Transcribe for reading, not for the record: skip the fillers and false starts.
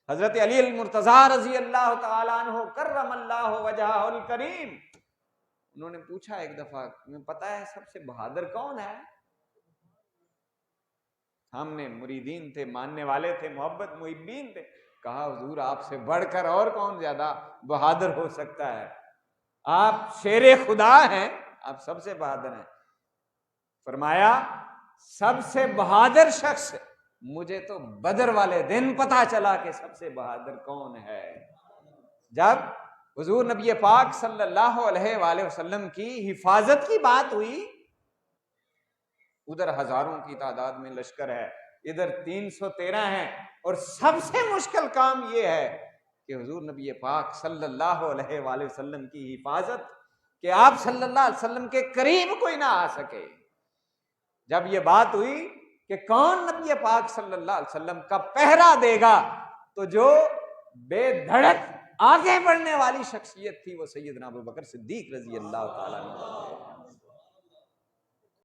حضرت علی المرتضیٰ رضی اللہ تعالیٰ عنہ کرم اللہ وجہہ الکریم، انہوں نے پوچھا ایک دفعہ، تمہیں پتا ہے سب سے بہادر کون ہے؟ سامنے مریدین تھے، ماننے والے تھے، محبت محبین تھے. کہا حضور آپ سے بڑھ کر اور کون زیادہ بہادر ہو سکتا ہے؟ آپ شیر خدا ہیں، آپ سب سے بہادر ہیں. فرمایا سب سے بہادر شخص، مجھے تو بدر والے دن پتا چلا کہ سب سے بہادر کون ہے. جب حضور نبی پاک صلی اللہ علیہ وآلہ وسلم کی حفاظت کی بات ہوئی، ادھر ہزاروں کی تعداد میں لشکر ہے، ادھر 313 ہیں، اور سب سے مشکل کام یہ ہے کہ حضور نبی پاک صلی اللہ علیہ وآلہ وسلم کی حفاظت، کہ آپ صلی اللہ علیہ وسلم کے قریب کوئی نہ آ سکے. جب یہ بات ہوئی کہ کون نبی پاک صلی اللہ علیہ وسلم کا پہرا دے گا، تو جو بے دھڑک آگے بڑھنے والی شخصیت تھی وہ سیدنا ابوبکر صدیق رضی اللہ تعالیٰ عنہ.